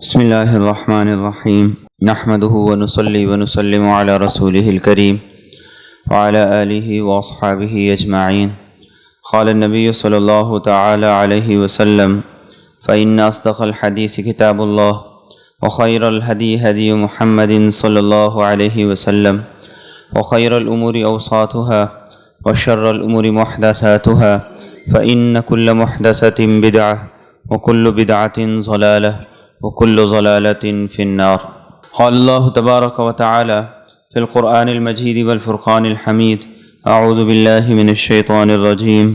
بسم اللہ الرحمن الرحیم نحمده ونصلی ونسلم علی رسولہ الکریم وعلی آلہ واصحابہ اجمعین قال النبی صلی اللہ تعالی علیہ وسلم فإن أصدق الحدیث کتاب اللہ وخیر الہدی ہدی محمد صلی اللہ علیہ وسلم وخیر الامور اوساطها وشر الامور محدثاتها فإن كل محدثة بدعة وكل بدعة ضلالة وكل ضلالة في النار. قال الله تبارك وتعالى في القرآن المجيد والفرقان الحميد أعوذ بالله من الشيطان الرجيم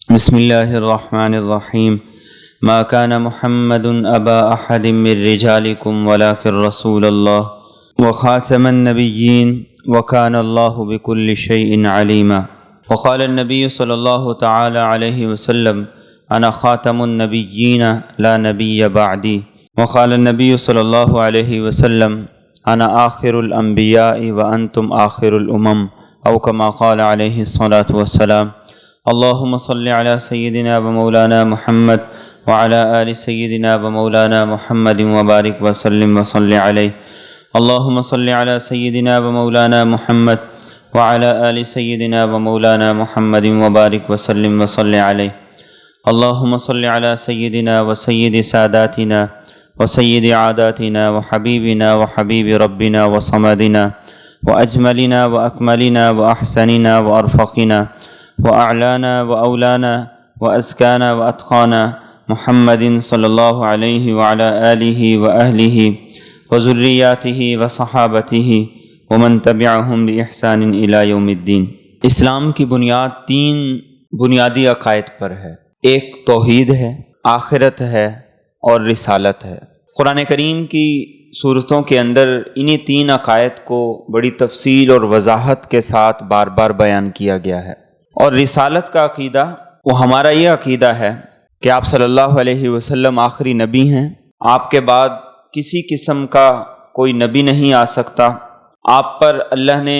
بسم الله الرحمن الرحيم ما كان محمد أبا أحد من رجالكم ولكن رسول الله وخاتم النبيين وكان الله بكل شيء عليما. وقال النبي صلى الله تعالى عليه وسلم أنا خاتم النبيين لا نبي بعدي. وقال النبي صلى الله عليه وسلم أنا آخر الأنبياء وأنتم آخر الأمم أو كما قال عليه الصلاة والسلام. اللهم صل على سيدنا ومولانا محمد وعلى آل سيدنا ومولانا محمد وبارك وسلم وصل عليه. اللهم صل على سيدنا ومولانا محمد وعلى آل سيدنا ومولانا محمد وبارك وسلم وصل عليه. اللهم صل على سيدنا وسيد ساداتنا وسيد عاداتنا وحبيبنا وحبيب ربنا وصمدنا وأجملنا وأكملنا وأحسننا وأرفقنا وأعلانا وأولانا وأزكانا وأتقانا محمد صلى الله عليه وعلى آله وأهله وذرياته وصحابته ومن تبعهم بإحسان إلى يوم الدين. اسلام کی بنیاد تین بنیادی عقائد پر ہے. ایک توحید ہے، آخرت ہے اور رسالت ہے. قرآن کریم کی صورتوں کے اندر انہی تین عقائد کو بڑی تفصیل اور وضاحت کے ساتھ بار بار بیان کیا گیا ہے. اور رسالت کا عقیدہ وہ ہمارا یہ عقیدہ ہے کہ آپ صلی اللہ علیہ وسلم آخری نبی ہیں. آپ کے بعد کسی قسم کا کوئی نبی نہیں آ سکتا. آپ پر اللہ نے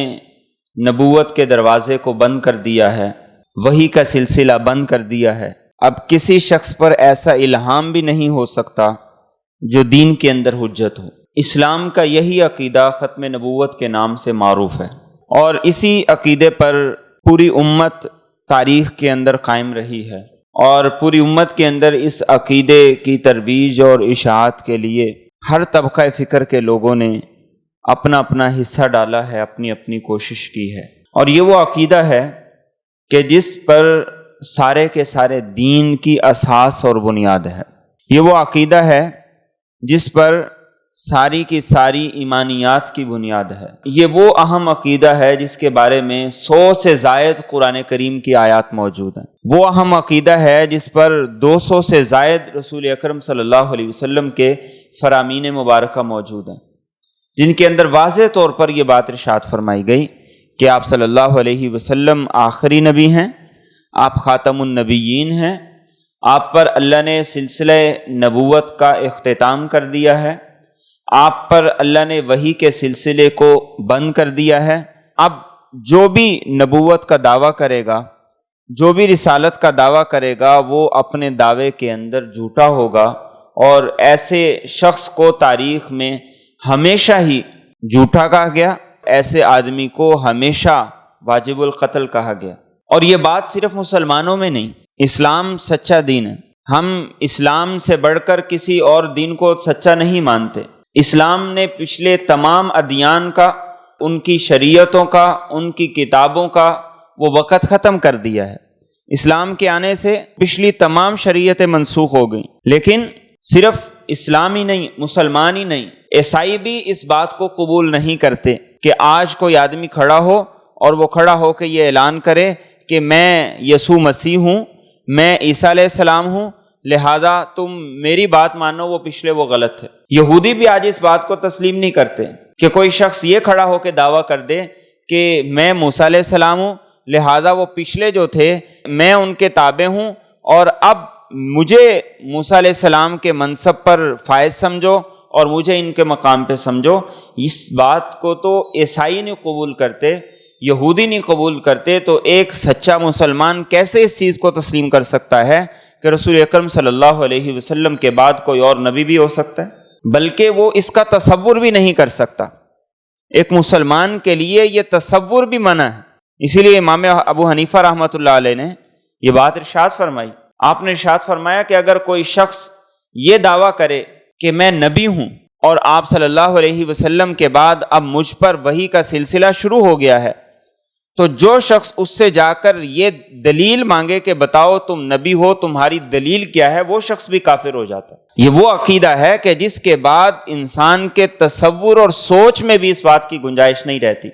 نبوت کے دروازے کو بند کر دیا ہے، وحی کا سلسلہ بند کر دیا ہے. اب کسی شخص پر ایسا الہام بھی نہیں ہو سکتا جو دین کے اندر حجت ہو. اسلام کا یہی عقیدہ ختم نبوت کے نام سے معروف ہے، اور اسی عقیدے پر پوری امت تاریخ کے اندر قائم رہی ہے، اور پوری امت کے اندر اس عقیدے کی ترویج اور اشاعت کے لیے ہر طبقہ فکر کے لوگوں نے اپنا اپنا حصہ ڈالا ہے، اپنی اپنی کوشش کی ہے. اور یہ وہ عقیدہ ہے کہ جس پر سارے کے سارے دین کی اساس اور بنیاد ہے. یہ وہ عقیدہ ہے جس پر ساری کی ساری ایمانیات کی بنیاد ہے. یہ وہ اہم عقیدہ ہے جس کے بارے میں 100 سے زائد قرآن کریم کی آیات موجود ہیں. وہ اہم عقیدہ ہے جس پر 200 سے زائد رسول اکرم صلی اللہ علیہ وسلم کے فرامین مبارکہ موجود ہیں، جن کے اندر واضح طور پر یہ بات ارشاد فرمائی گئی کہ آپ صلی اللہ علیہ وسلم آخری نبی ہیں، آپ خاتم النبیین ہیں، آپ پر اللہ نے سلسلہ نبوت کا اختتام کر دیا ہے، آپ پر اللہ نے وحی کے سلسلے کو بند کر دیا ہے. اب جو بھی نبوت کا دعویٰ کرے گا، جو بھی رسالت کا دعویٰ کرے گا، وہ اپنے دعوے کے اندر جھوٹا ہوگا، اور ایسے شخص کو تاریخ میں ہمیشہ ہی جھوٹا کہا گیا، ایسے آدمی کو ہمیشہ واجب القتل کہا گیا. اور یہ بات صرف مسلمانوں میں نہیں، اسلام سچا دین ہے. ہم اسلام سے بڑھ کر کسی اور دین کو سچا نہیں مانتے. اسلام نے پچھلے تمام ادیان کا، ان کی شریعتوں کا، ان کی کتابوں کا وہ وقت ختم کر دیا ہے. اسلام کے آنے سے پچھلی تمام شریعتیں منسوخ ہو گئیں. لیکن صرف اسلام ہی نہیں، مسلمان ہی نہیں، عیسائی بھی اس بات کو قبول نہیں کرتے کہ آج کوئی آدمی کھڑا ہو اور وہ کھڑا ہو کے یہ اعلان کرے کہ میں یسوع مسیح ہوں، میں عیسیٰ علیہ السلام ہوں، لہذا تم میری بات مانو، وہ پچھلے وہ غلط تھے. یہودی بھی آج اس بات کو تسلیم نہیں کرتے کہ کوئی شخص یہ کھڑا ہو کے دعویٰ کر دے کہ میں موسیٰ علیہ السلام ہوں، لہذا وہ پچھلے جو تھے میں ان کے تابع ہوں، اور اب مجھے موسیٰ علیہ السلام کے منصب پر فائز سمجھو اور مجھے ان کے مقام پہ سمجھو. اس بات کو تو عیسائی نہیں قبول کرتے، یہودی نہیں قبول کرتے. تو ایک سچا مسلمان کیسے اس چیز کو تسلیم کر سکتا ہے کہ رسول اکرم صلی اللہ علیہ وسلم کے بعد کوئی اور نبی بھی ہو سکتا ہے؟ بلکہ وہ اس کا تصور بھی نہیں کر سکتا۔ ایک مسلمان کے لیے یہ تصور بھی منع ہے۔ اسی لیے امام ابو حنیفہ رحمۃ اللہ علیہ نے یہ بات ارشاد فرمائی۔ آپ نے ارشاد فرمایا کہ اگر کوئی شخص یہ دعویٰ کرے کہ میں نبی ہوں اور آپ صلی اللہ علیہ وسلم کے بعد اب مجھ پر وحی کا سلسلہ شروع ہو گیا ہے، تو جو شخص اس سے جا کر یہ دلیل مانگے کہ بتاؤ تم نبی ہو، تمہاری دلیل کیا ہے، وہ شخص بھی کافر ہو جاتا ہے۔ یہ وہ عقیدہ ہے کہ جس کے بعد انسان کے تصور اور سوچ میں بھی اس بات کی گنجائش نہیں رہتی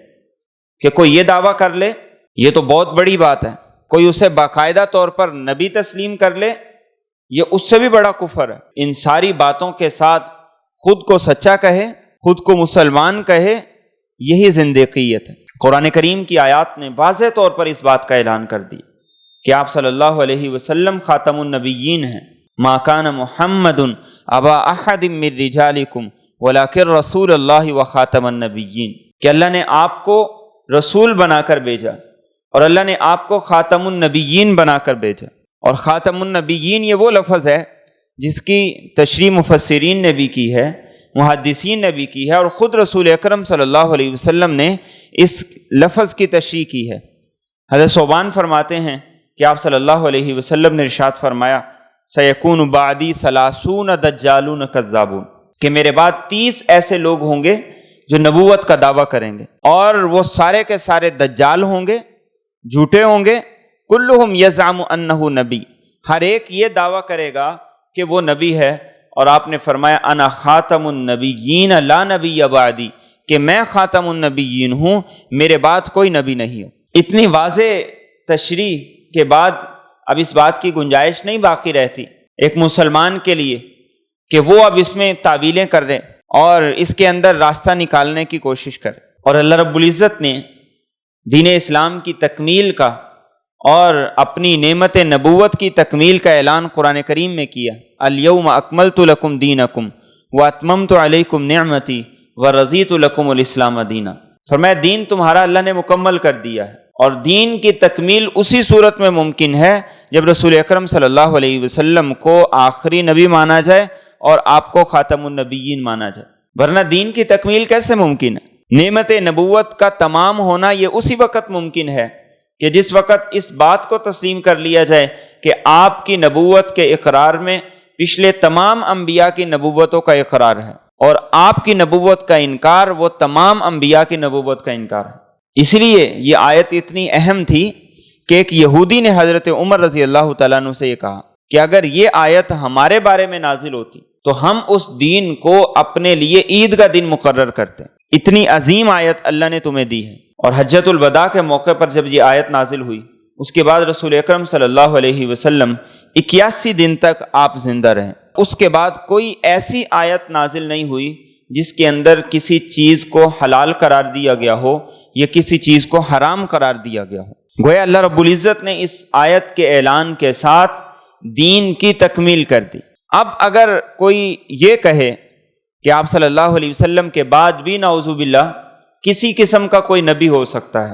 کہ کوئی یہ دعویٰ کر لے، یہ تو بہت بڑی بات ہے، کوئی اسے باقاعدہ طور پر نبی تسلیم کر لے، یہ اس سے بھی بڑا کفر ہے۔ ان ساری باتوں کے ساتھ خود کو سچا کہے، خود کو مسلمان کہے، یہی زندیقیت ہے۔ قرآن کریم کی آیات نے واضح طور پر اس بات کا اعلان کر دیا کہ آپ صلی اللہ علیہ وسلم خاتم النبیین ہیں۔ ما کان محمد ابا احد من رجالکم ولکن رسول اللہ و خاتم النبیین، کہ اللہ نے آپ کو رسول بنا کر بھیجا اور اللہ نے آپ کو خاتم النبیین بنا کر بھیجا۔ اور خاتم النبیین یہ وہ لفظ ہے جس کی تشریح مفسرین نے بھی کی ہے، محدثین نے بھی کی ہے، اور خود رسول اکرم صلی اللہ علیہ وسلم نے اس لفظ کی تشریح کی ہے۔ حضرت ثوبان فرماتے ہیں کہ آپ صلی اللہ علیہ وسلم نے ارشاد فرمایا سیکون بعدی ثلاثون دجالون کذابون، کہ میرے بعد 30 ایسے لوگ ہوں گے جو نبوت کا دعویٰ کریں گے، اور وہ سارے کے سارے دجال ہوں گے، جھوٹے ہوں گے۔ کلہم یزعم انہ نبی، ہر ایک یہ دعویٰ کرے گا کہ وہ نبی ہے، اور آپ نے فرمایا انا خاتم النبیین لا نبی بعدی، کہ میں خاتم النبیین ہوں، میرے بعد کوئی نبی نہیں ہو۔ اتنی واضح تشریح کے بعد اب اس بات کی گنجائش نہیں باقی رہتی ایک مسلمان کے لیے کہ وہ اب اس میں تعویلیں کر دے اور اس کے اندر راستہ نکالنے کی کوشش کرے۔ اور اللہ رب العزت نے دین اسلام کی تکمیل کا اور اپنی نعمت نبوت کی تکمیل کا اعلان قرآن کریم میں کیا۔ الیوم اکملت لکم دینکم واتممت علیکم نعمتی ورضیت لکم الاسلام دینا، فرمایا دین تمہارا اللہ نے مکمل کر دیا ہے، اور دین کی تکمیل اسی صورت میں ممکن ہے جب رسول اکرم صلی اللہ علیہ وسلم کو آخری نبی مانا جائے اور آپ کو خاتم النبیین مانا جائے، ورنہ دین کی تکمیل کیسے ممکن ہے؟ نعمت نبوت کا تمام ہونا یہ اسی وقت ممکن ہے کہ جس وقت اس بات کو تسلیم کر لیا جائے کہ آپ کی نبوت کے اقرار میں پچھلے تمام انبیاء کی نبوتوں کا اقرار ہے، اور آپ کی نبوت کا انکار وہ تمام انبیاء کی نبوت کا انکار ہے۔ اس لیے یہ آیت اتنی اہم تھی کہ ایک یہودی نے حضرت عمر رضی اللہ تعالیٰ عنہ سے یہ کہا کہ اگر یہ آیت ہمارے بارے میں نازل ہوتی تو ہم اس دین کو اپنے لیے عید کا دن مقرر کرتے، اتنی عظیم آیت اللہ نے تمہیں دی ہے۔ اور حجۃ الوداع کے موقع پر جب یہ آیت نازل ہوئی، اس کے بعد رسول اکرم صلی اللہ علیہ وسلم 81 دن تک آپ زندہ رہے۔ اس کے بعد کوئی ایسی آیت نازل نہیں ہوئی جس کے اندر کسی چیز کو حلال قرار دیا گیا ہو یا کسی چیز کو حرام قرار دیا گیا ہو۔ گویا اللہ رب العزت نے اس آیت کے اعلان کے ساتھ دین کی تکمیل کر دی۔ اب اگر کوئی یہ کہے کہ آپ صلی اللہ علیہ وسلم کے بعد بھی نعوذ باللہ کسی قسم کا کوئی نبی ہو سکتا ہے،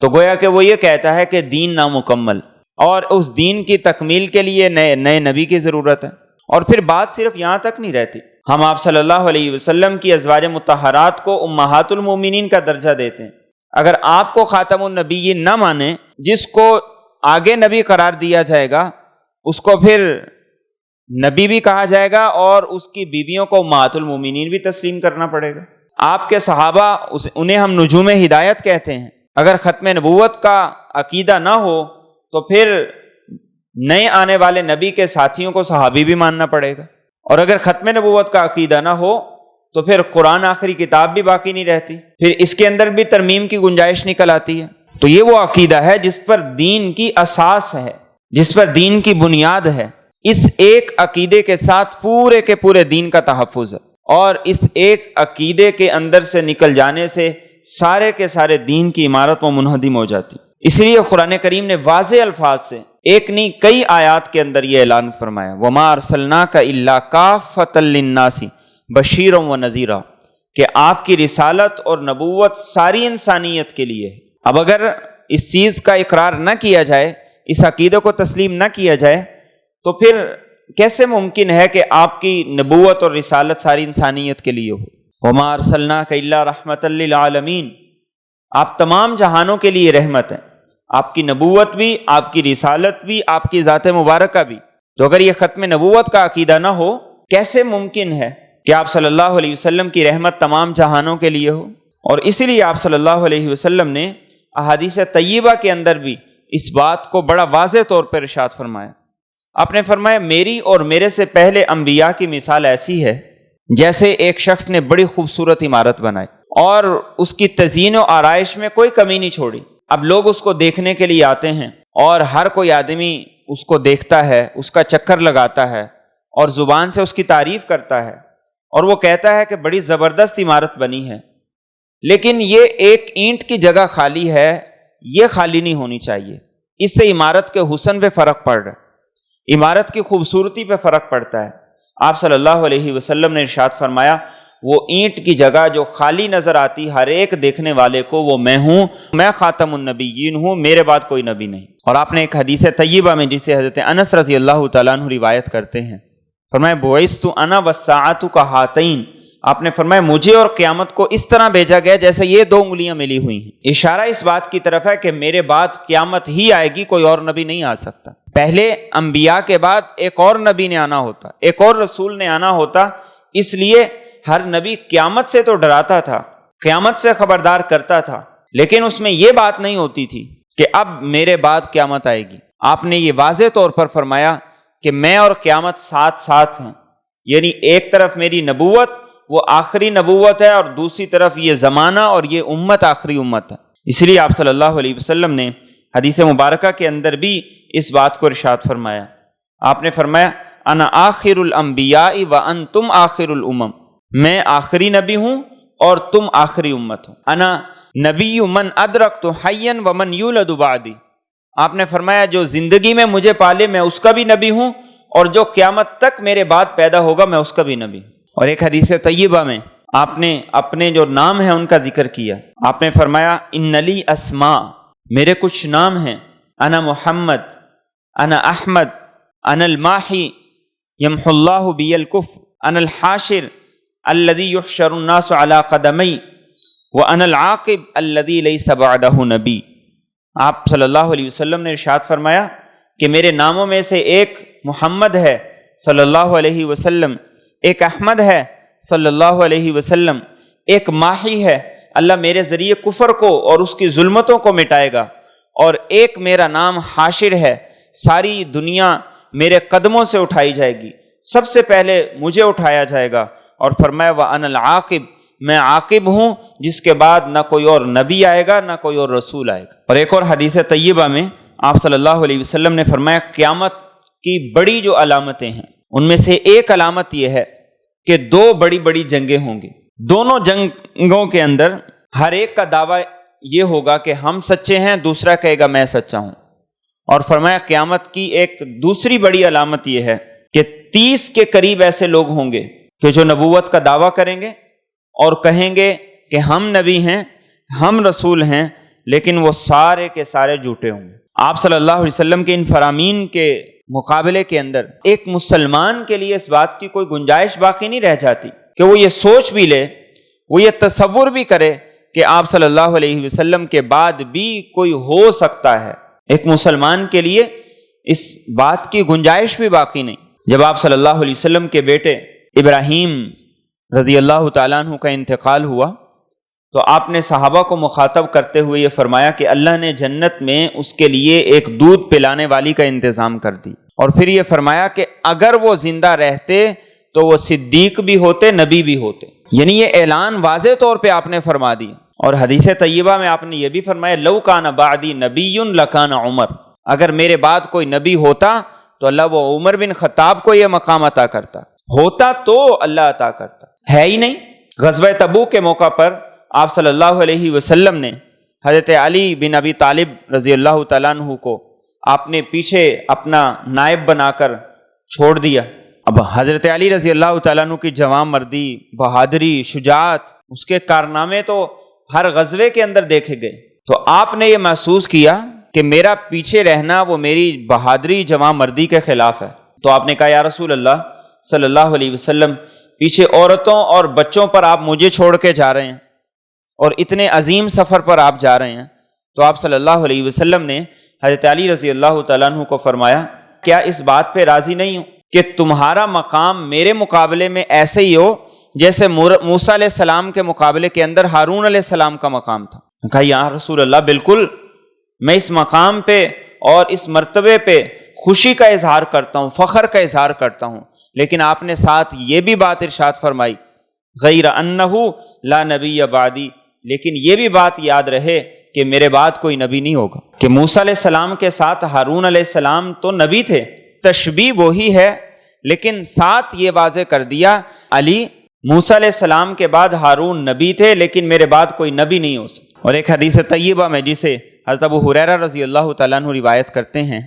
تو گویا کہ وہ یہ کہتا ہے کہ دین نامکمل، اور اس دین کی تکمیل کے لیے نئے نبی کی ضرورت ہے۔ اور پھر بات صرف یہاں تک نہیں رہتی، ہم آپ صلی اللہ علیہ وسلم کی ازواج مطہرات کو امہات المومنین کا درجہ دیتے ہیں۔ اگر آپ کو خاتم النبیین نہ مانے، جس کو آگے نبی قرار دیا جائے گا اس کو پھر نبی بھی کہا جائے گا، اور اس کی بیویوں کو امہات المومنین بھی تسلیم کرنا پڑے گا۔ آپ کے صحابہ انہیں ہم نجوم ہدایت کہتے ہیں۔ اگر ختم نبوت کا عقیدہ نہ ہو تو پھر نئے آنے والے نبی کے ساتھیوں کو صحابی بھی ماننا پڑے گا، اور اگر ختم نبوت کا عقیدہ نہ ہو تو پھر قرآن آخری کتاب بھی باقی نہیں رہتی، پھر اس کے اندر بھی ترمیم کی گنجائش نکل آتی ہے۔ تو یہ وہ عقیدہ ہے جس پر دین کی اساس ہے، جس پر دین کی بنیاد ہے۔ اس ایک عقیدے کے ساتھ پورے کے پورے دین کا تحفظ ہے، اور اس ایک عقیدے کے اندر سے نکل جانے سے سارے کے سارے دین کی عمارت و منہدم ہو جاتی۔ اس لیے قرآن کریم نے واضح الفاظ سے ایک نہیں کئی آیات کے اندر یہ اعلان فرمایا وَمَا أَرْسَلْنَاكَ إِلَّا كَافَّةً لِلنَّاسِ بَشِيرًا وَنَذِيرًا، کہ آپ کی رسالت اور نبوت ساری انسانیت کے لیے ہے۔ اب اگر اس چیز کا اقرار نہ کیا جائے، اس عقیدے کو تسلیم نہ کیا جائے، تو پھر کیسے ممکن ہے کہ آپ کی نبوت اور رسالت ساری انسانیت کے لیے ہو؟ وما ارسلناک الا رحمۃ للعالمین، آپ تمام جہانوں کے لیے رحمت ہیں، آپ کی نبوت بھی، آپ کی رسالت بھی، آپ کی ذات مبارکہ بھی۔ تو اگر یہ ختم نبوت کا عقیدہ نہ ہو، کیسے ممکن ہے کہ آپ صلی اللہ علیہ وسلم کی رحمت تمام جہانوں کے لیے ہو؟ اور اسی لیے آپ صلی اللہ علیہ وسلم نے احادیث طیبہ کے اندر بھی اس بات کو بڑا واضح طور پر ارشاد فرمایا۔ آپ نے فرمایا میری اور میرے سے پہلے انبیاء کی مثال ایسی ہے جیسے ایک شخص نے بڑی خوبصورت عمارت بنائی اور اس کی تزئین و آرائش میں کوئی کمی نہیں چھوڑی۔ اب لوگ اس کو دیکھنے کے لیے آتے ہیں اور ہر کوئی آدمی اس کو دیکھتا ہے، اس کا چکر لگاتا ہے اور زبان سے اس کی تعریف کرتا ہے، اور وہ کہتا ہے کہ بڑی زبردست عمارت بنی ہے، لیکن یہ ایک اینٹ کی جگہ خالی ہے، یہ خالی نہیں ہونی چاہیے۔ اس سے عمارت کے حسن پہ فرق پڑ رہا ہے، عمارت کی خوبصورتی پہ فرق پڑتا ہے۔ آپ صلی اللہ علیہ وسلم نے ارشاد فرمایا وہ اینٹ کی جگہ جو خالی نظر آتی ہر ایک دیکھنے والے کو، وہ میں ہوں، میں خاتم النبیین ہوں، میرے بعد کوئی نبی نہیں۔ اور آپ نے ایک حدیث طیبہ میں جسے حضرت انس رضی اللہ تعالیٰ عنہ روایت کرتے ہیں، فرمایا بعثت انا والساعۃ کہاتین، آپ نے فرمایا مجھے اور قیامت کو اس طرح بھیجا گیا جیسے یہ دو انگلیاں ملی ہوئی ہیں۔ اشارہ اس بات کی طرف ہے کہ میرے بعد قیامت ہی آئے گی، کوئی اور نبی نہیں آ سکتا۔ پہلے انبیاء کے بعد ایک اور نبی نے آنا ہوتا، ایک اور رسول نے آنا ہوتا، اس لیے ہر نبی قیامت سے تو ڈراتا تھا، قیامت سے خبردار کرتا تھا، لیکن اس میں یہ بات نہیں ہوتی تھی کہ اب میرے بعد قیامت آئے گی۔ آپ نے یہ واضح طور پر فرمایا کہ میں اور قیامت ساتھ ساتھ ہیں، یعنی ایک طرف میری نبوت وہ آخری نبوت ہے اور دوسری طرف یہ زمانہ اور یہ امت آخری امت ہے۔ اس لیے آپ صلی اللہ علیہ وسلم نے حدیث مبارکہ کے اندر بھی اس بات کو ارشاد فرمایا۔ آپ نے فرمایا انا آخر الانبیاء وانتم آخر الامم، میں آخری نبی ہوں اور تم آخری امت ہو۔ انا نبی من ادرکت حیا ومن یولد بعدی، آپ نے فرمایا جو زندگی میں مجھے پالے میں اس کا بھی نبی ہوں، اور جو قیامت تک میرے بعد پیدا ہوگا میں اس کا بھی نبی ہوں۔ اور ایک حدیث طیبہ میں آپ نے اپنے جو نام ہیں ان کا ذکر کیا۔ آپ نے فرمایا ان لی اسماء، میرے کچھ نام ہیں، انا محمد، انا احمد، انا الماحی یمحو اللہ بی الکفر، انا الحاشر الذی یحشر الناس علی قدمی، وانا العاقب الذی لیس بعدہ نبی۔ آپ صلی اللہ علیہ وسلم نے ارشاد فرمایا کہ میرے ناموں میں سے ایک محمد ہے صلی اللہ علیہ وسلم، ایک احمد ہے صلی اللہ علیہ وسلم، ایک ماحی ہے، اللہ میرے ذریعے کفر کو اور اس کی ظلمتوں کو مٹائے گا، اور ایک میرا نام حاشر ہے، ساری دنیا میرے قدموں سے اٹھائی جائے گی، سب سے پہلے مجھے اٹھایا جائے گا۔ اور فرمایا وَأَنَا الْعَاقِبُ، میں عاقب ہوں جس کے بعد نہ کوئی اور نبی آئے گا نہ کوئی اور رسول آئے گا۔ اور ایک اور حدیث طیبہ میں آپ صلی اللہ علیہ وسلم نے فرمایا قیامت کی بڑی جو علامتیں ہیں ان میں سے ایک علامت یہ ہے کہ دو بڑی بڑی جنگیں ہوں گی، دونوں جنگوں کے اندر ہر ایک کا دعویٰ یہ ہوگا کہ ہم سچے ہیں، دوسرا کہے گا میں سچا ہوں۔ اور فرمایا قیامت کی ایک دوسری بڑی علامت یہ ہے کہ 30 کے قریب ایسے لوگ ہوں گے کہ جو نبوت کا دعویٰ کریں گے اور کہیں گے کہ ہم نبی ہیں، ہم رسول ہیں، لیکن وہ سارے کے سارے جھوٹے ہوں گے۔ آپ صلی اللہ علیہ وسلم کے ان فرامین کے مقابلے کے اندر ایک مسلمان کے لیے اس بات کی کوئی گنجائش باقی نہیں رہ جاتی کہ وہ یہ سوچ بھی لے، وہ یہ تصور بھی کرے کہ آپ صلی اللہ علیہ وسلم کے بعد بھی کوئی ہو سکتا ہے۔ ایک مسلمان کے لیے اس بات کی گنجائش بھی باقی نہیں۔ جب آپ صلی اللہ علیہ وسلم کے بیٹے ابراہیم رضی اللہ تعالیٰ عنہ کا انتقال ہوا تو آپ نے صحابہ کو مخاطب کرتے ہوئے یہ فرمایا کہ اللہ نے جنت میں اس کے لیے ایک دودھ پلانے والی کا انتظام کر دی، اور پھر یہ فرمایا کہ اگر وہ زندہ رہتے تو وہ صدیق بھی ہوتے، نبی بھی ہوتے، یعنی یہ اعلان واضح طور پہ آپ نے فرما دی۔ اور حدیث طیبہ میں آپ نے یہ بھی فرمایا لو کان بعدی نبی لکان عمر، اگر میرے بعد کوئی نبی ہوتا تو اللہ وہ عمر بن خطاب کو یہ مقام عطا کرتا، ہوتا تو اللہ عطا کرتا، ہے ہی نہیں۔ غزوہ تبوک کے موقع پر آپ صلی اللہ علیہ وسلم نے حضرت علی بن ابی طالب رضی اللہ تعالیٰ عنہ کو آپ نے پیچھے اپنا نائب بنا کر چھوڑ دیا۔ اب حضرت علی رضی اللہ تعالیٰ عنہ کی جوان مردی، بہادری، شجاعت، اس کے کارنامے تو ہر غزوے کے اندر دیکھے گئے، تو آپ نے یہ محسوس کیا کہ میرا پیچھے رہنا وہ میری بہادری، جوان مردی کے خلاف ہے، تو آپ نے کہا یا رسول اللہ صلی اللہ علیہ وسلم، پیچھے عورتوں اور بچوں پر آپ مجھے چھوڑ کے جا رہے ہیں اور اتنے عظیم سفر پر آپ جا رہے ہیں۔ تو آپ صلی اللہ علیہ وسلم نے حضرت علی رضی اللہ تعالیٰ عنہ کو فرمایا، کیا اس بات پہ راضی نہیں ہو کہ تمہارا مقام میرے مقابلے میں ایسے ہی ہو جیسے موسیٰ علیہ السلام کے مقابلے کے اندر ہارون علیہ السلام کا مقام تھا؟ کہا یا رسول اللہ بالکل، میں اس مقام پہ اور اس مرتبے پہ خوشی کا اظہار کرتا ہوں، فخر کا اظہار کرتا ہوں، لیکن آپ نے ساتھ یہ بھی بات ارشاد فرمائی غیر انہ لا نبی بعدی، لیکن یہ بھی بات یاد رہے کہ میرے بعد کوئی نبی نہیں ہوگا۔ کہ موسیٰ علیہ السلام کے ساتھ ہارون علیہ السلام تو نبی تھے، تشبیہ وہی ہے، لیکن ساتھ یہ واضح کر دیا علی موسیٰ علیہ السلام کے بعد ہارون نبی تھے لیکن میرے بعد کوئی نبی نہیں ہو سکتا۔ اور ایک حدیث طیبہ میں جسے حضرت ابو ہریرہ رضی اللہ تعالیٰ عنہ روایت کرتے ہیں،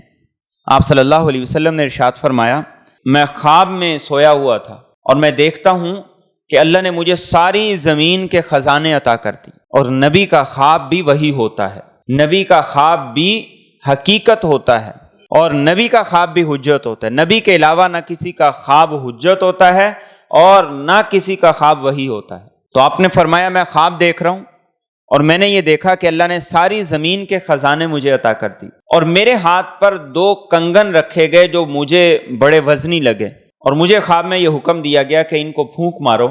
آپ صلی اللہ علیہ وسلم نے ارشاد فرمایا، میں خواب میں سویا ہوا تھا اور میں دیکھتا ہوں کہ اللہ نے مجھے ساری زمین کے خزانے عطا کر دی، اور نبی کا خواب بھی وہی ہوتا ہے، نبی کا خواب بھی حقیقت ہوتا ہے اور نبی کا خواب بھی حجت ہوتا ہے۔ نبی کے علاوہ نہ کسی کا خواب حجت ہوتا ہے اور نہ کسی کا خواب وہی ہوتا ہے۔ تو آپ نے فرمایا میں خواب دیکھ رہا ہوں اور میں نے یہ دیکھا کہ اللہ نے ساری زمین کے خزانے مجھے عطا کر دی، اور میرے ہاتھ پر 2 کنگن رکھے گئے جو مجھے بڑے وزنی لگے، اور مجھے خواب میں یہ حکم دیا گیا کہ ان کو پھونک مارو۔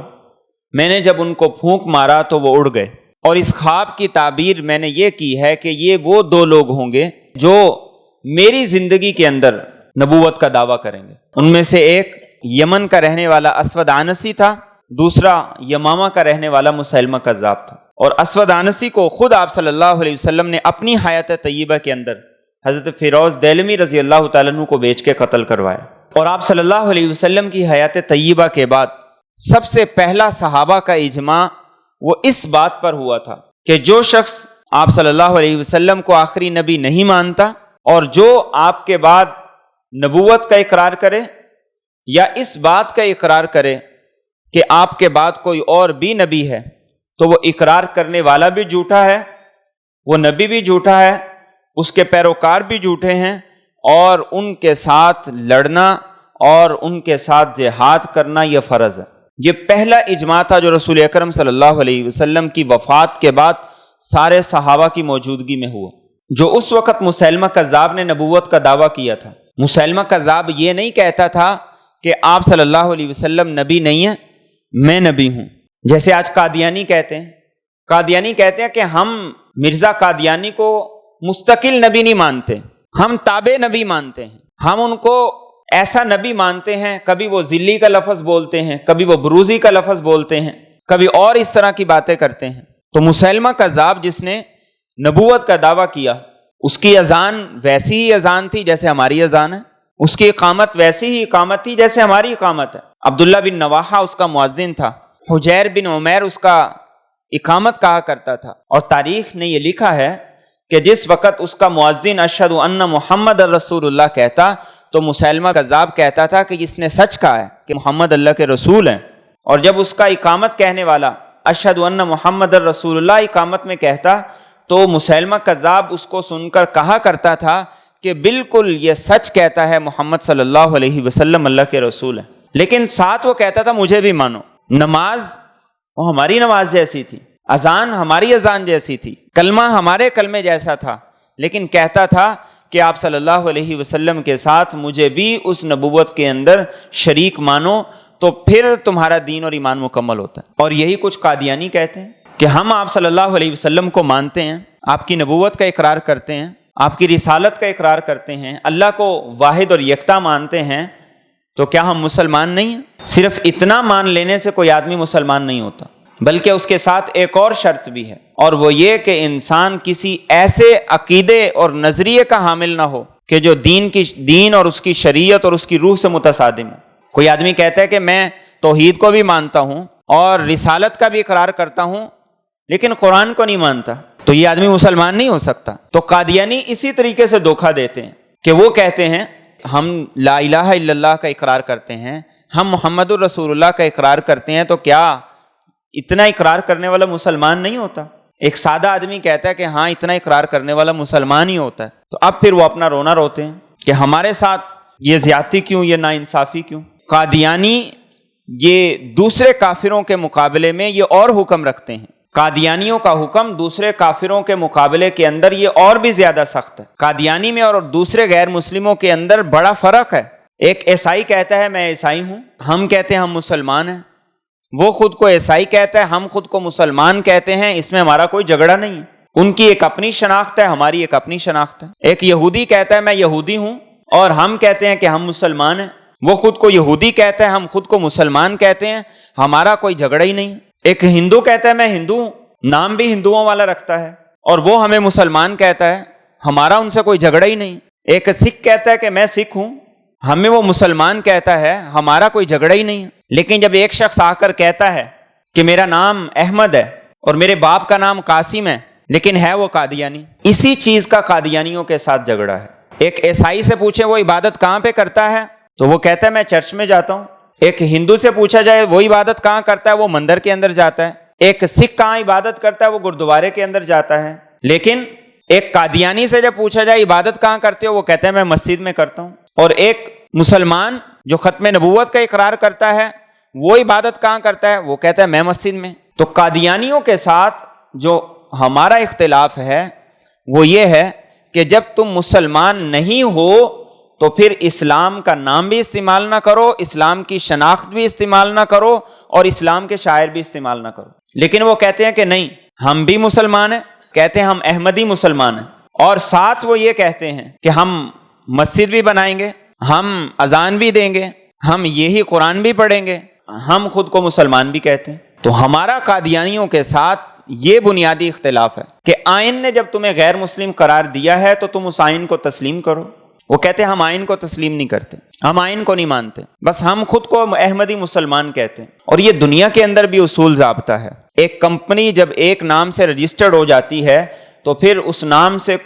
میں نے جب ان کو پھونک مارا تو وہ اڑ گئے، اور اس خواب کی تعبیر میں نے یہ کی ہے کہ یہ وہ 2 لوگ ہوں گے جو میری زندگی کے اندر نبوت کا دعویٰ کریں گے۔ ان میں سے ایک یمن کا رہنے والا اسود عنسی تھا، دوسرا یمامہ کا رہنے والا مسیلمہ کذاب تھا۔ اور اسود عنسی کو خود آپ صلی اللہ علیہ وسلم نے اپنی حیات طیبہ کے اندر حضرت فیروز دہلوی رضی اللہ تعالیٰ عنہ کو بیچ کے قتل کروایا۔ اور آپ صلی اللہ علیہ وسلم کی حیات طیبہ کے بعد سب سے پہلا صحابہ کا اجماع وہ اس بات پر ہوا تھا کہ جو شخص آپ صلی اللہ علیہ وسلم کو آخری نبی نہیں مانتا اور جو آپ کے بعد نبوت کا اقرار کرے یا اس بات کا اقرار کرے کہ آپ کے بعد کوئی اور بھی نبی ہے، تو وہ اقرار کرنے والا بھی جھوٹا ہے، وہ نبی بھی جھوٹا ہے، اس کے پیروکار بھی جھوٹے ہیں، اور ان کے ساتھ لڑنا اور ان کے ساتھ جہاد کرنا یہ فرض ہے۔ یہ پہلا اجماع تھا جو رسول اکرم صلی اللہ علیہ وسلم کی وفات کے بعد سارے صحابہ کی موجودگی میں ہوا۔ جو اس وقت مسیلمہ کذاب نے نبوت کا دعویٰ کیا تھا، مسیلمہ کذاب یہ نہیں کہتا تھا کہ آپ صلی اللہ علیہ وسلم نبی نہیں ہیں، میں نبی ہوں، جیسے آج قادیانی کہتے ہیں۔ قادیانی کہتے ہیں کہ ہم مرزا قادیانی کو مستقل نبی نہیں مانتے، ہم تابع نبی مانتے ہیں، ہم ان کو ایسا نبی مانتے ہیں، کبھی وہ ذلی کا لفظ بولتے ہیں، کبھی وہ بروزی کا لفظ بولتے ہیں، کبھی اور اس طرح کی باتیں کرتے ہیں۔ تو مسیلمہ کذاب جس نے نبوت کا دعویٰ کیا، اس کی اذان ویسی ہی اذان تھی جیسے ہماری اذان ہے، اس کی اقامت ویسی ہی اقامت تھی جیسے ہماری اقامت ہے۔ عبداللہ بن نواحہ اس کا مؤذن تھا، حجیر بن عمیر اس کا اقامت کہا کرتا تھا، اور تاریخ نے یہ لکھا ہے کہ جس وقت اس کا مؤذن اشہد ان محمد رسول اللہ کہتا تو مسیلمہ کذاب کہتا تھا کہ اس نے سچ کہا ہے کہ محمد اللہ کے رسول ہیں، اور جب اس کا اقامت کہنے والا اشہد ان محمد رسول اللہ اقامت میں کہتا تو مسیلمہ کذاب اس کو سن کر کہا کرتا تھا کہ بالکل یہ سچ کہتا ہے، محمد صلی اللہ علیہ وسلم اللہ کے رسول ہیں، لیکن ساتھ وہ کہتا تھا مجھے بھی مانو۔ نماز وہ ہماری نماز جیسی تھی، اذان ہماری اذان جیسی تھی، کلمہ ہمارے کلمے جیسا تھا، لیکن کہتا تھا کہ آپ صلی اللہ علیہ وسلم کے ساتھ مجھے بھی اس نبوت کے اندر شریک مانو، تو پھر تمہارا دین اور ایمان مکمل ہوتا ہے۔ اور یہی کچھ قادیانی کہتے ہیں کہ ہم آپ صلی اللہ علیہ وسلم کو مانتے ہیں، آپ کی نبوت کا اقرار کرتے ہیں، آپ کی رسالت کا اقرار کرتے ہیں، اللہ کو واحد اور یکتا مانتے ہیں، تو کیا ہم مسلمان نہیں ہیں؟ صرف اتنا مان لینے سے کوئی آدمی مسلمان نہیں ہوتا، بلکہ اس کے ساتھ ایک اور شرط بھی ہے، اور وہ یہ کہ انسان کسی ایسے عقیدے اور نظریے کا حامل نہ ہو کہ جو دین اور اس کی شریعت اور اس کی روح سے متصادم ہے۔ کوئی آدمی کہتا ہے کہ میں توحید کو بھی مانتا ہوں اور رسالت کا بھی اقرار کرتا ہوں لیکن قرآن کو نہیں مانتا، تو یہ آدمی مسلمان نہیں ہو سکتا۔ تو قادیانی اسی طریقے سے دھوکہ دیتے ہیں کہ وہ کہتے ہیں ہم لا الہ الا اللہ کا اقرار کرتے ہیں، ہم محمد الرسول اللہ کا اقرار کرتے ہیں، تو کیا اتنا اقرار کرنے والا مسلمان نہیں ہوتا؟ ایک سادہ آدمی کہتا ہے کہ ہاں اتنا اقرار کرنے والا مسلمان ہی ہوتا ہے، تو اب پھر وہ اپنا رونا روتے ہیں کہ ہمارے ساتھ یہ زیادتی کیوں، یہ ناانصافی کیوں؟ قادیانی یہ دوسرے کافروں کے مقابلے میں یہ اور حکم رکھتے ہیں، قادیانیوں کا حکم دوسرے کافروں کے مقابلے کے اندر یہ اور بھی زیادہ سخت ہے۔ قادیانی میں اور دوسرے غیر مسلموں کے اندر بڑا فرق ہے۔ ایک عیسائی کہتا ہے میں عیسائی ہوں، ہم کہتے ہیں ہم مسلمان ہیں، وہ خود کو عیسائی کہتا ہے، ہم خود کو مسلمان کہتے ہیں، اس میں ہمارا کوئی جھگڑا نہیں ہے۔ ان کی ایک اپنی شناخت ہے، ہماری ایک اپنی شناخت ہے۔ ایک یہودی کہتا ہے میں یہودی ہوں اور ہم کہتے ہیں کہ ہم مسلمان ہیں، وہ خود کو یہودی کہتا ہے، ہم خود کو مسلمان کہتے ہیں، ہمارا کوئی جھگڑا ہی نہیں۔ ایک ہندو کہتا ہے میں ہندو ہوں، نام بھی ہندوؤں والا رکھتا ہے، اور وہ ہمیں مسلمان کہتا ہے، ہمارا ان سے کوئی جھگڑا ہی نہیں۔ ایک سکھ کہتا ہے کہ میں سکھ ہوں، ہمیں وہ مسلمان کہتا ہے، ہمارا کوئی جھگڑا ہی نہیں۔ لیکن جب ایک شخص آ کر کہتا ہے کہ میرا نام احمد ہے اور میرے باپ کا نام قاسم ہے لیکن ہے وہ قادیانی، اسی چیز کا قادیانیوں کے ساتھ جھگڑا ہے۔ ایک عیسائی سے پوچھیں وہ عبادت کہاں پہ کرتا ہے تو وہ کہتا ہے میں چرچ میں جاتا ہوں۔ ایک ہندو سے پوچھا جائے وہ عبادت کہاں کرتا ہے، وہ مندر کے اندر جاتا ہے۔ ایک سکھ کہاں عبادت کرتا ہے، وہ گردوارے کے اندر جاتا ہے۔ لیکن ایک قادیانی سے جب پوچھا جائے عبادت کہاں کرتے ہو، وہ کہتے ہیں میں مسجد میں کرتا ہوں۔ اور ایک مسلمان جو ختم نبوت کا اقرار کرتا ہے وہ عبادت کہاں کرتا ہے، وہ کہتا ہے میں مسجد میں۔ تو قادیانیوں کے ساتھ جو ہمارا اختلاف ہے وہ یہ ہے کہ جب تم مسلمان نہیں ہو تو پھر اسلام کا نام بھی استعمال نہ کرو، اسلام کی شناخت بھی استعمال نہ کرو، اور اسلام کے شاعر بھی استعمال نہ کرو۔ لیکن وہ کہتے ہیں کہ نہیں ہم بھی مسلمان ہیں، کہتے ہیں ہم احمدی مسلمان ہیں، اور ساتھ وہ یہ کہتے ہیں کہ ہم مسجد بھی بنائیں گے، ہم اذان بھی دیں گے، ہم یہی قرآن بھی پڑھیں گے، ہم خود کو مسلمان بھی کہتے ہیں۔ تو ہمارا قادیانیوں کے ساتھ یہ بنیادی اختلاف ہے کہ آئین نے جب تمہیں غیر مسلم قرار دیا ہے تو تم اس آئین کو تسلیم کرو۔ وہ کہتے ہیں ہم آئین کو تسلیم نہیں کرتے، ہم آئین کو نہیں مانتے، بس ہم خود کو احمدی مسلمان کہتے ہیں۔ اور یہ دنیا کے اندر بھی اصول ضابطہ ہے۔ ایک کمپنی جب ایک نام سے رجسٹرڈ ہو جاتی ہے تو پھر اس نام سے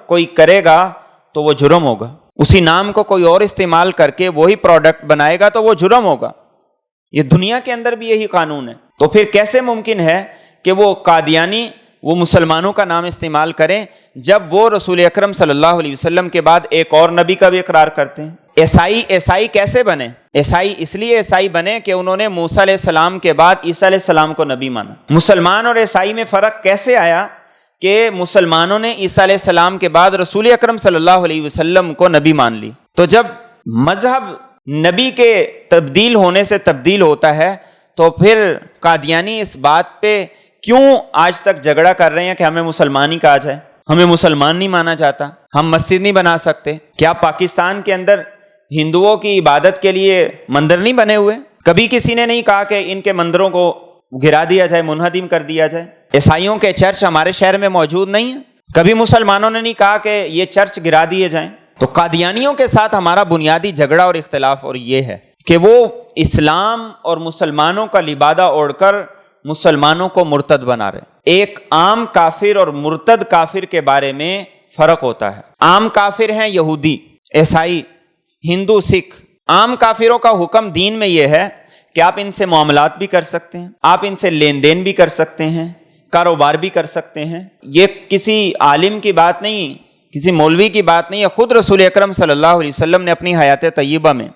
کوئی کرے گا تو وہ جرم ہوگا، اسی نام کو کوئی اور استعمال کر کے وہی پروڈکٹ بنائے گا تو وہ جرم ہوگا۔ یہ دنیا کے اندر بھی یہی قانون ہے۔ تو پھر کیسے ممکن ہے کہ وہ قادیانی وہ مسلمانوں کا نام استعمال کریں جب وہ رسول اکرم صلی اللہ علیہ وسلم کے بعد ایک اور نبی کا بھی اقرار کرتے ہیں؟ عیسائی کیسے بنے؟ عیسائی اس لیے عیسائی بنے کہ انہوں نے موسیٰ علیہ السلام کے بعد عیسیٰ علیہ السلام کو نبی مانا۔ مسلمان اور عیسائی میں فرق کیسے آیا کہ مسلمانوں نے عیسیٰ علیہ السلام کے بعد رسول اکرم صلی اللہ علیہ وسلم کو نبی مان لی؟ تو جب مذہب نبی کے تبدیل ہونے سے تبدیل ہوتا ہے تو پھر قادیانی اس بات پہ کیوں آج تک جھگڑا کر رہے ہیں کہ ہمیں مسلمان ہی کہا جائے، ہمیں مسلمان نہیں مانا جاتا، ہم مسجد نہیں بنا سکتے؟ کیا پاکستان کے اندر ہندوؤں کی عبادت کے لیے مندر نہیں بنے ہوئے؟ کبھی کسی نے نہیں کہا کہ ان کے مندروں کو گرا دیا جائے، منہدم کر دیا جائے؟ عیسائیوں کے چرچ ہمارے شہر میں موجود نہیں ہیں، کبھی مسلمانوں نے نہیں کہا کہ یہ چرچ گرا دیے جائیں۔ تو قادیانیوں کے ساتھ ہمارا بنیادی جھگڑا اور اختلاف اور یہ ہے کہ وہ اسلام اور مسلمانوں کا لبادہ اوڑھ کر مسلمانوں کو مرتد بنا رہے۔ ایک عام کافر اور مرتد کافر کے بارے میں فرق ہوتا ہے۔ عام کافر ہیں یہودی، عیسائی، ہندو، سکھ۔ عام کافروں کا حکم دین میں یہ ہے کہ آپ ان سے معاملات بھی کر سکتے ہیں، آپ ان سے لین دین بھی کر سکتے ہیں، کاروبار بھی کر سکتے ہیں۔ یہ کسی عالم کی بات نہیں، کسی مولوی کی بات نہیں ہے، خود رسول اکرم صلی اللہ علیہ وسلم نے اپنی حیات طیبہ میں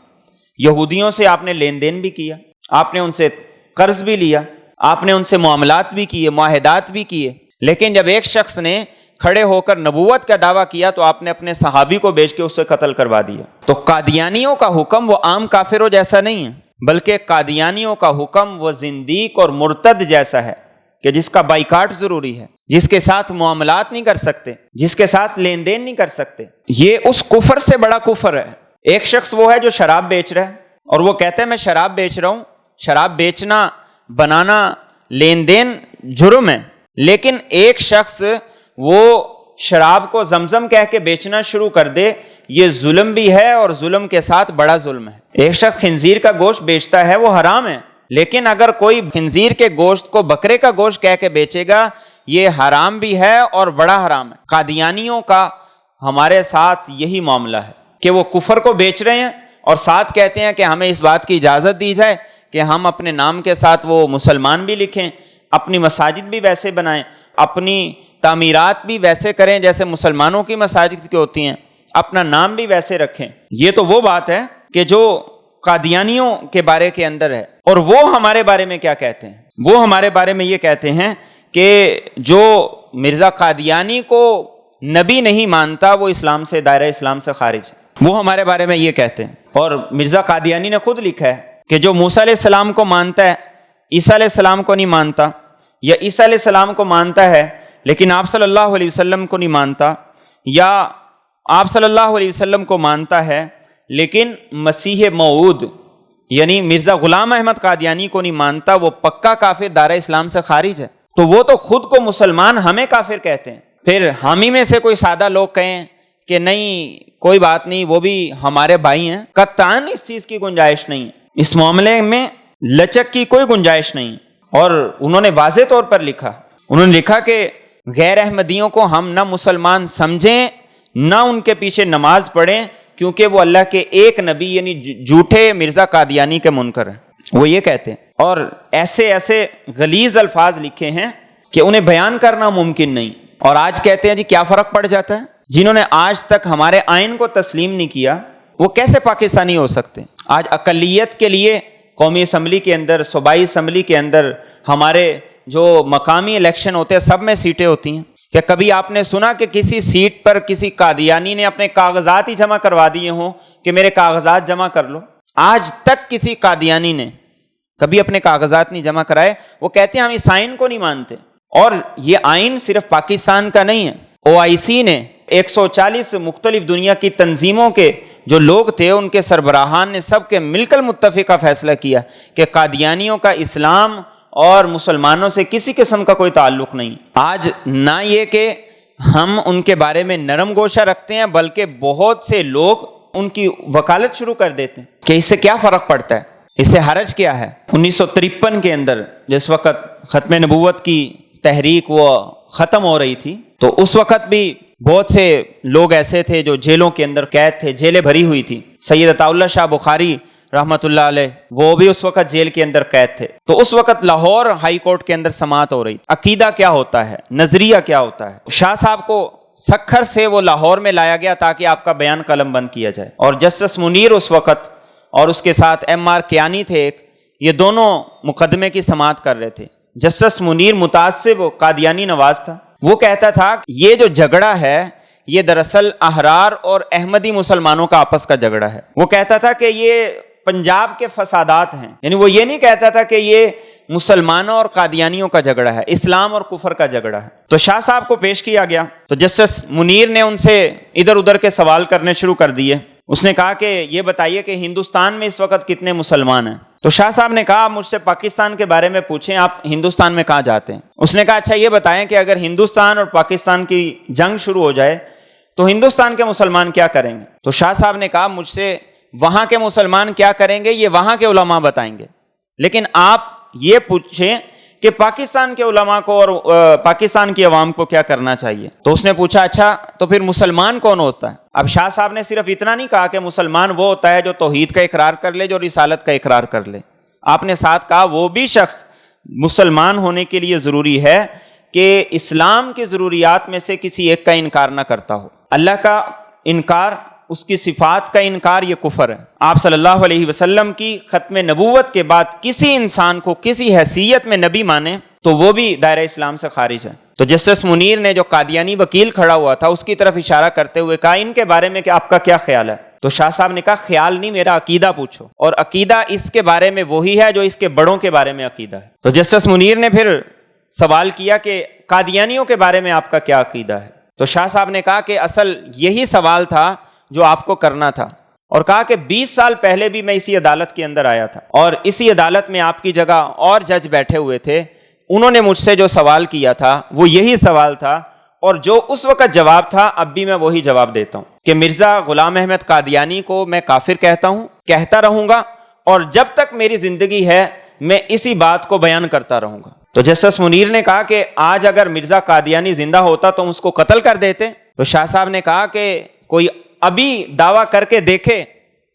یہودیوں سے آپ نے لین دین بھی کیا، آپ نے ان سے قرض بھی لیا، آپ نے ان سے معاملات بھی کیے، معاہدات بھی کیے۔ لیکن جب ایک شخص نے کھڑے ہو کر نبوت کا دعویٰ کیا تو آپ نے اپنے صحابی کو بیچ کے اس سے قتل کروا دیا۔ تو قادیانیوں کا حکم وہ عام کافروں جیسا نہیں ہے، بلکہ قادیانیوں کا حکم وہ زندیق اور مرتد جیسا ہے کہ جس کا بائیکاٹ ضروری ہے، جس کے ساتھ معاملات نہیں کر سکتے، جس کے ساتھ لین دین نہیں کر سکتے۔ یہ اس کفر سے بڑا کفر ہے۔ ایک شخص وہ ہے جو شراب بیچ رہا ہے اور وہ کہتا ہے میں شراب بیچ رہا ہوں، شراب بیچنا، بنانا، لین دین جرم ہے۔ لیکن ایک شخص وہ شراب کو زمزم کہہ کے بیچنا شروع کر دے، یہ ظلم بھی ہے اور ظلم کے ساتھ بڑا ظلم ہے۔ ایک شخص خنزیر کا گوشت بیچتا ہے، وہ حرام ہے، لیکن اگر کوئی خنزیر کے گوشت کو بکرے کا گوشت کہہ کے بیچے گا، یہ حرام بھی ہے اور بڑا حرام ہے۔ قادیانیوں کا ہمارے ساتھ یہی معاملہ ہے کہ وہ کفر کو بیچ رہے ہیں اور ساتھ کہتے ہیں کہ ہمیں اس بات کی اجازت دی جائے کہ ہم اپنے نام کے ساتھ وہ مسلمان بھی لکھیں، اپنی مساجد بھی ویسے بنائیں، اپنی تعمیرات بھی ویسے کریں جیسے مسلمانوں کی مساجد کی ہوتی ہیں، اپنا نام بھی ویسے رکھیں۔ یہ تو وہ بات ہے کہ جو قادیانیوں کے بارے کے اندر ہے، اور وہ ہمارے بارے میں کیا کہتے ہیں؟ وہ ہمارے بارے میں یہ کہتے ہیں کہ جو مرزا قادیانی کو نبی نہیں مانتا وہ اسلام سے، دائرہ اسلام سے خارج ہے، وہ ہمارے بارے میں یہ کہتے ہیں۔ اور مرزا قادیانی نے خود لکھا ہے کہ جو موسیٰ علیہ السلام کو مانتا ہے عیسیٰ علیہ السلام کو نہیں مانتا، یا عیسیٰ علیہ السلام کو مانتا ہے لیکن آپ صلی اللہ علیہ وسلم کو نہیں مانتا، یا آپ صلی اللہ علیہ وسلم کو مانتا ہے لیکن مسیح موعود یعنی مرزا غلام احمد قادیانی کو نہیں مانتا، وہ پکا کافر، دائرہ اسلام سے خارج ہے۔ تو وہ تو خود کو مسلمان، ہمیں کافر کہتے ہیں۔ پھر ہم ہی میں سے کوئی سادہ لوگ کہیں کہ نہیں کوئی بات نہیں، وہ بھی ہمارے بھائی ہیں، قطعاً اس چیز کی گنجائش نہیں ہے، اس معاملے میں لچک کی کوئی گنجائش نہیں۔ اور انہوں نے واضح طور پر لکھا، انہوں نے لکھا کہ غیر احمدیوں کو ہم نہ مسلمان سمجھیں نہ ان کے پیچھے نماز پڑھیں، کیونکہ وہ اللہ کے ایک نبی یعنی جھوٹے مرزا قادیانی کے منکر ہیں، وہ یہ کہتے ہیں۔ اور ایسے ایسے غلیظ الفاظ لکھے ہیں کہ انہیں بیان کرنا ممکن نہیں۔ اور آج کہتے ہیں جی کیا فرق پڑ جاتا ہے؟ جنہوں نے آج تک ہمارے آئین کو تسلیم نہیں کیا وہ کیسے پاکستانی ہو سکتے؟ آج اقلیت کے لیے قومی اسمبلی کے اندر، صوبائی اسمبلی کے اندر، ہمارے جو مقامی الیکشن ہوتے ہیں سب میں سیٹیں ہوتی ہیں۔ کیا کبھی آپ نے سنا کہ کسی سیٹ پر کسی قادیانی نے اپنے کاغذات ہی جمع کروا دیے ہوں کہ میرے کاغذات جمع کر لو؟ آج تک کسی قادیانی نے کبھی اپنے کاغذات نہیں جمع کرائے۔ وہ کہتے ہیں ہم اس آئین کو نہیں مانتے۔ اور یہ آئین صرف پاکستان کا نہیں ہے، OIC نے 140 مختلف دنیا کی تنظیموں کے جو لوگ تھے ان کے سربراہان نے سب کے مل کر متفقہ فیصلہ کیا کہ قادیانیوں کا اسلام اور مسلمانوں سے کسی قسم کا کوئی تعلق نہیں۔ آج نہ یہ کہ ہم ان کے بارے میں نرم گوشہ رکھتے ہیں بلکہ بہت سے لوگ ان کی وکالت شروع کر دیتے ہیں کہ اس سے کیا فرق پڑتا ہے، اس سے حرج کیا ہے۔ 1953 کے اندر جس وقت ختم نبوت کی تحریک وہ ختم ہو رہی تھی تو اس وقت بھی بہت سے لوگ ایسے تھے جو جیلوں کے اندر قید تھے، جیلیں بھری ہوئی تھی۔ سید عطا اللہ شاہ بخاری رحمۃ اللہ علیہ وہ بھی اس وقت جیل کے اندر قید تھے۔ تو اس وقت لاہور ہائی کورٹ کے اندر سماعت ہو رہی، عقیدہ کیا ہوتا ہے، نظریہ کیا ہوتا ہے۔ شاہ صاحب کو سکھر سے وہ لاہور میں لایا گیا تاکہ آپ کا بیان قلم بند کیا جائے، اور جسٹس منیر اس وقت اور اس کے ساتھ MR کیانی تھے ایک، یہ دونوں مقدمے کی سماعت کر رہے تھے۔ جسٹس منیر متعصب قادیانی نواز تھا، وہ کہتا تھا یہ جو جھگڑا ہے یہ دراصل احرار اور احمدی مسلمانوں کا آپس کا جھگڑا ہے۔ وہ کہتا تھا کہ یہ پنجاب کے فسادات ہیں، یعنی وہ یہ نہیں کہتا تھا کہ یہ مسلمانوں اور قادیانیوں کا جھگڑا ہے، اسلام اور کفر کا جھگڑا ہے۔ تو شاہ صاحب کو پیش کیا گیا تو جسٹس منیر نے ان سے ادھر ادھر کے سوال کرنے شروع کر دیے۔ اس نے کہا کہ یہ بتائیے کہ ہندوستان میں اس وقت کتنے مسلمان ہیں؟ تو شاہ صاحب نے کہا مجھ سے پاکستان کے بارے میں پوچھیں، آپ ہندوستان میں کہاں جاتے ہیں؟ اس نے کہا اچھا یہ بتائیں کہ اگر ہندوستان اور پاکستان کی جنگ شروع ہو جائے تو ہندوستان کے مسلمان کیا کریں گے؟ تو شاہ صاحب نے کہا مجھ سے وہاں کے مسلمان کیا کریں گے یہ وہاں کے علماء بتائیں گے، لیکن آپ یہ پوچھیں کہ پاکستان کے علماء کو اور پاکستان کی عوام کو کیا کرنا چاہیے۔ تو اس نے پوچھا اچھا تو پھر مسلمان کون ہوتا ہے؟ اب شاہ صاحب نے صرف اتنا نہیں کہا کہ مسلمان وہ ہوتا ہے جو توحید کا اقرار کر لے، جو رسالت کا اقرار کر لے۔ آپ نے ساتھ کہا وہ بھی شخص مسلمان ہونے کے لیے ضروری ہے کہ اسلام کی ضروریات میں سے کسی ایک کا انکار نہ کرتا ہو۔ اللہ کا انکار، اس کی صفات کا انکار یہ کفر ہے۔ آپ صلی اللہ علیہ وسلم کی ختم نبوت کے بعد کسی انسان کو کسی حیثیت میں نبی مانے تو وہ بھی دائرہ اسلام سے خارج ہے۔ تو جسٹس منیر نے جو قادیانی وکیل کھڑا ہوا تھا اس کی طرف اشارہ کرتے ہوئے کہا ان کے بارے میں کہ آپ کا کیا خیال ہے؟ تو شاہ صاحب نے کہا خیال نہیں، میرا عقیدہ پوچھو، اور عقیدہ اس کے بارے میں وہی ہے جو اس کے بڑوں کے بارے میں عقیدہ ہے۔ تو جسٹس منیر نے پھر سوال کیا کہ قادیانیوں کے بارے میں آپ کا کیا عقیدہ ہے؟ تو شاہ صاحب نے کہا کہ اصل یہی سوال تھا جو آپ کو کرنا تھا، اور کہا کہ 20 سال پہلے بھی میں اسی عدالت کے اندر آیا تھا اور اسی عدالت میں آپ کی جگہ اور جج بیٹھے ہوئے تھے، انہوں نے مجھ سے جو سوال کیا تھا وہ یہی سوال تھا، اور جو اس وقت جواب تھا اب بھی میں وہی جواب دیتا ہوں کہ مرزا غلام احمد قادیانی کو میں کافر کہتا ہوں، کہتا رہوں گا، اور جب تک میری زندگی ہے میں اسی بات کو بیان کرتا رہوں گا۔ تو جسٹس منیر نے کہا کہ آج اگر مرزا قادیانی زندہ ہوتا تو اس کو قتل کر دیتے؟ تو شاہ صاحب نے کہا کہ کوئی ابھی دعویٰ کر کے دیکھے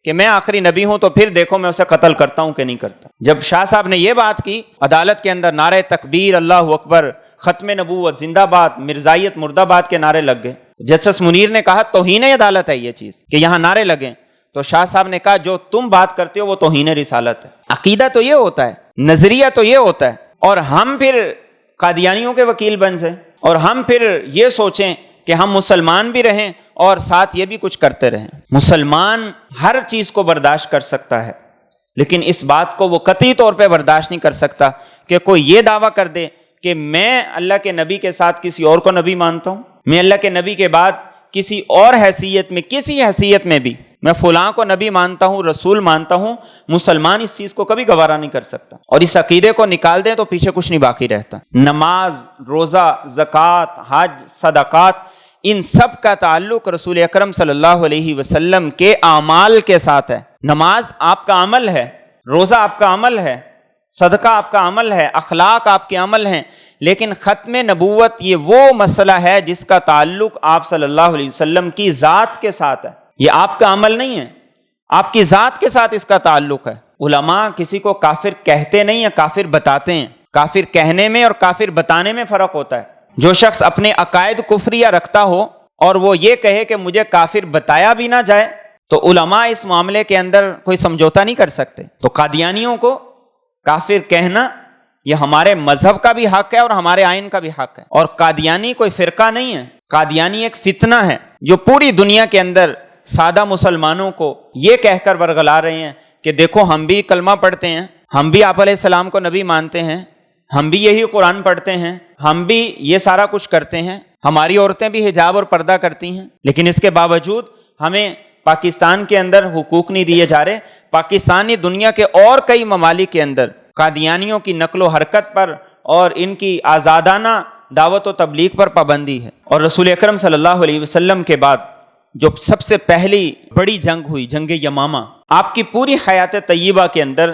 کہ میں آخری نبی ہوں تو پھر دیکھو میں اسے قتل کرتا ہوں کہ نہیں کرتا۔ جب شاہ صاحب نے یہ بات کی عدالت کے اندر نعرہ تکبیر، اللہ اکبر، ختم نبوت زندہ باد، مرزائیت مردہ باد کے نعرے لگ گئے۔ جسٹس منیر نے کہا توہین عدالت ہے یہ چیز کہ یہاں نعرے لگیں، تو شاہ صاحب نے کہا جو تم بات کرتے ہو وہ توہین رسالت ہے۔ عقیدہ تو یہ ہوتا ہے، نظریہ تو یہ ہوتا ہے، اور ہم پھر قادیانیوں کے وکیل بن جائیں اور ہم پھر یہ سوچیں کہ ہم مسلمان بھی رہیں اور ساتھ یہ بھی کچھ کرتے رہیں۔ مسلمان ہر چیز کو برداشت کر سکتا ہے، لیکن اس بات کو وہ قطعی طور پہ برداشت نہیں کر سکتا کہ کوئی یہ دعویٰ کر دے کہ میں اللہ کے نبی کے ساتھ کسی اور کو نبی مانتا ہوں، میں اللہ کے نبی کے بعد کسی اور حیثیت میں، کسی حیثیت میں بھی میں فلاں کو نبی مانتا ہوں، رسول مانتا ہوں۔ مسلمان اس چیز کو کبھی گوارا نہیں کر سکتا، اور اس عقیدے کو نکال دیں تو پیچھے کچھ نہیں باقی رہتا۔ نماز، روزہ، زکوٰۃ، حج، صدقات، ان سب کا تعلق رسول اکرم صلی اللہ علیہ وسلم کے اعمال کے ساتھ ہے۔ نماز آپ کا عمل ہے، روزہ آپ کا عمل ہے، صدقہ آپ کا عمل ہے، اخلاق آپ کے عمل ہیں، لیکن ختم نبوت یہ وہ مسئلہ ہے جس کا تعلق آپ صلی اللہ علیہ وسلم کی ذات کے ساتھ ہے۔ یہ آپ کا عمل نہیں ہے، آپ کی ذات کے ساتھ اس کا تعلق ہے۔ علماء کسی کو کافر کہتے نہیں ہیں، کافر بتاتے ہیں۔ کافر کہنے میں اور کافر بتانے میں فرق ہوتا ہے۔ جو شخص اپنے عقائد کفریہ رکھتا ہو اور وہ یہ کہے کہ مجھے کافر بتایا بھی نہ جائے، تو علماء اس معاملے کے اندر کوئی سمجھوتا نہیں کر سکتے۔ تو قادیانیوں کو کافر کہنا یہ ہمارے مذہب کا بھی حق ہے اور ہمارے آئین کا بھی حق ہے، اور قادیانی کوئی فرقہ نہیں ہے، قادیانی ایک فتنہ ہے جو پوری دنیا کے اندر سادہ مسلمانوں کو یہ کہہ کر ورگلا رہے ہیں کہ دیکھو ہم بھی کلمہ پڑھتے ہیں، ہم بھی آپ علیہ السلام کو نبی مانتے ہیں، ہم بھی یہی قرآن پڑھتے ہیں، ہم بھی یہ سارا کچھ کرتے ہیں، ہماری عورتیں بھی حجاب اور پردہ کرتی ہیں، لیکن اس کے باوجود ہمیں پاکستان کے اندر حقوق نہیں دیے جا رہے۔ پاکستانی دنیا کے اور کئی ممالک کے اندر قادیانیوں کی نقل و حرکت پر اور ان کی آزادانہ دعوت و تبلیغ پر پابندی ہے۔ اور رسول اکرم صلی اللہ علیہ وسلم کے بعد جو سب سے پہلی بڑی جنگ ہوئی، جنگ یمامہ، آپ کی پوری حیات طیبہ کے اندر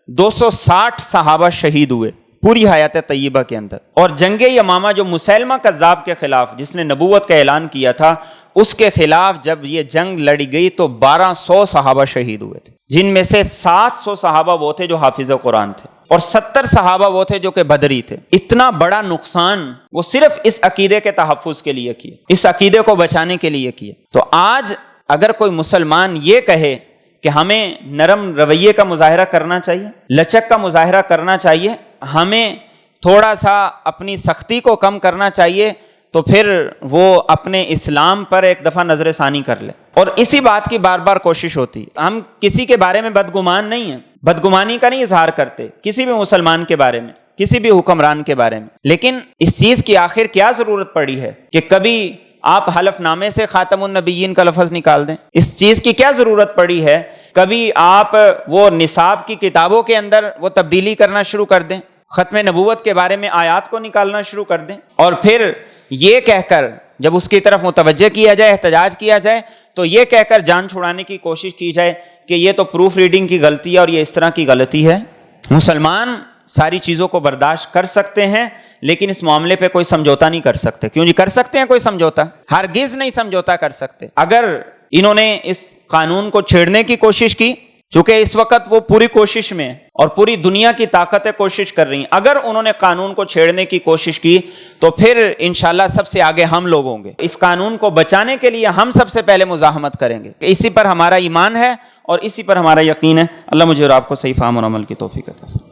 260 صحابہ شہید ہوئے، پوری حیات طیبہ کے اندر۔ اور جنگ یمامہ جو مسیلمہ کذاب کے خلاف، جس نے نبوت کا اعلان کیا تھا، اس کے خلاف جب یہ جنگ لڑی گئی تو 1200 صحابہ شہید ہوئے تھے، جن میں سے 700 صحابہ وہ تھے جو حافظ قرآن تھے، اور 70 صحابہ وہ تھے جو کہ بدری تھے۔ اتنا بڑا نقصان وہ صرف اس عقیدے کے تحفظ کے لیے کیے، اس عقیدے کو بچانے کے لیے کیے۔ تو آج اگر کوئی مسلمان یہ کہے کہ ہمیں نرم رویے کا مظاہرہ کرنا چاہیے، لچک کا مظاہرہ کرنا چاہیے، ہمیں تھوڑا سا اپنی سختی کو کم کرنا چاہیے، تو پھر وہ اپنے اسلام پر ایک دفعہ نظر ثانی کر لے۔ اور اسی بات کی بار بار کوشش ہوتی ہے۔ ہم کسی کے بارے میں بدگمان نہیں ہیں، بدگمانی کا نہیں اظہار کرتے کسی بھی مسلمان کے بارے میں، کسی بھی حکمران کے بارے میں، لیکن اس چیز کی آخر کیا ضرورت پڑی ہے کہ کبھی آپ حلف نامے سے خاتم النبیین کا لفظ نکال دیں؟ اس چیز کی کیا ضرورت پڑی ہے کبھی آپ وہ نصاب کی کتابوں کے اندر وہ تبدیلی کرنا شروع کر دیں، ختم نبوت کے بارے میں آیات کو نکالنا شروع کر دیں، اور پھر یہ کہہ کر جب اس کی طرف متوجہ کیا جائے، احتجاج کیا جائے، تو یہ کہہ کر جان چھڑانے کی کوشش کی جائے کہ یہ تو پروف ریڈنگ کی غلطی ہے اور یہ اس طرح کی غلطی ہے۔ مسلمان ساری چیزوں کو برداشت کر سکتے ہیں، لیکن اس معاملے پہ کوئی سمجھوتا نہیں کر سکتے۔ کیوں جی کر سکتے ہیں کوئی سمجھوتا؟ ہرگز نہیں سمجھوتا کر سکتے۔ اگر انہوں نے اس قانون کو چھیڑنے کی کوشش کی، چونکہ اس وقت وہ پوری کوشش میں اور پوری دنیا کی طاقتیں کوشش کر رہی ہیں، اگر انہوں نے قانون کو چھیڑنے کی کوشش کی تو پھر انشاءاللہ سب سے آگے ہم لوگ ہوں گے۔ اس قانون کو بچانے کے لیے ہم سب سے پہلے مزاحمت کریں گے۔ اسی پر ہمارا ایمان ہے اور اسی پر ہمارا یقین ہے۔ اللہ مجھے اور آپ کو صحیح فہم اور عمل کی توفیق عطا فرمائے۔